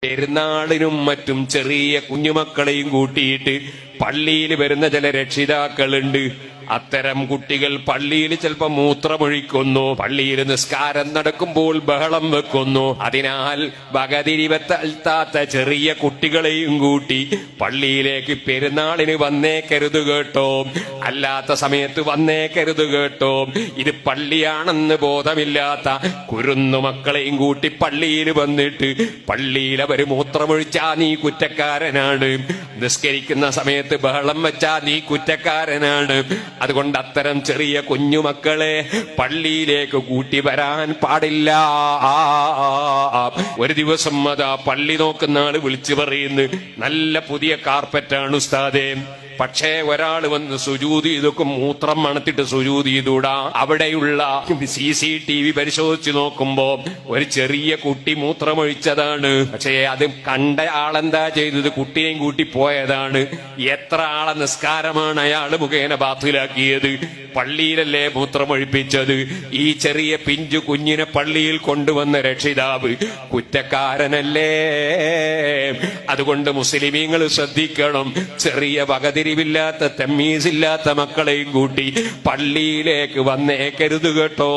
പെരുന്നാളിനും മറ്റും ചെറിയ കുഞ്ഞുമക്കളെയും കൂട്ടിയിട്ട് പള്ളിയിൽ വരുന്ന ചില രക്ഷിതാക്കളുണ്ട്. അത്തരം കുട്ടികൾ പള്ളിയിൽ ചിലപ്പോൾ മൂത്രമൊഴിക്കുന്നു, പള്ളിയിൽ നിസ്കാരം നടക്കുമ്പോൾ ബഹളം വെക്കുന്നു. അതിനാൽ വകതിരിവെത്താത്ത ചെറിയ കുട്ടികളെയും കൂട്ടി പള്ളിയിലേക്ക് പെരുന്നാളിന് വന്നേക്കരുത് കേട്ടോ, അല്ലാത്ത സമയത്ത് വന്നേക്കരുത് കേട്ടോ. ഇത് പള്ളിയാണെന്ന് ബോധമില്ലാത്ത കുരുന്നു മക്കളെയും കൂട്ടി പള്ളിയിൽ വന്നിട്ട് പള്ളിയിൽ അവർ മൂത്രമൊഴിച്ചാ നീ കുറ്റക്കാരനാണ്, നിസ്കരിക്കുന്ന സമയത്ത് ബഹളം വെച്ചാ നീ കുറ്റക്കാരനാണ്. അതുകൊണ്ട് അത്തരം ചെറിയ കുഞ്ഞുമക്കളെ പള്ളിയിലേക്ക് കൂട്ടി വരാൻ പാടില്ല. ഒരു ദിവസം അതാ പള്ളി നോക്കുന്ന ആള് വിളിച്ചു പറയുന്നു, നല്ല പുതിയ കാർപ്പറ്റാണ് ഉസ്താദേ, പക്ഷേ ഒരാൾ വന്ന് സുജൂദ് ചെയ്തൊക്കെ മൂത്രം മണത്തിട്ട് സുജൂദ് ചെയ്തൂടാ. അവിടെയുള്ള CCTV പരിശോധിച്ച് നോക്കുമ്പോ ഒരു ചെറിയ കുട്ടി മൂത്രമൊഴിച്ചതാണ്. പക്ഷേ അത് കണ്ട ആളെന്താ ചെയ്തത്, കുട്ടിയെയും കൂട്ടി പോയതാണ്. എത്ര ആളെ നിസ്കാരമാണ് അയാൾ മുഖേന ബാത്തിലാക്കിയത്. പള്ളിയിലല്ലേ മൂത്രമൊഴിപ്പിച്ചത്. ഈ ചെറിയ പിഞ്ചു കുഞ്ഞിനെ പള്ളിയിൽ കൊണ്ടുവന്ന രക്ഷിതാവ് കുറ്റക്കാരനല്ലേ. അതുകൊണ്ട് മുസ്ലിമീങ്ങൾ ശ്രദ്ധിക്കണം, ചെറിയ വകതിരിവില്ലാത്ത തമ്മീസില്ലാത്ത മക്കളെയും കൂട്ടി പള്ളിയിലേക്ക് വന്നേക്കരുത് കേട്ടോ.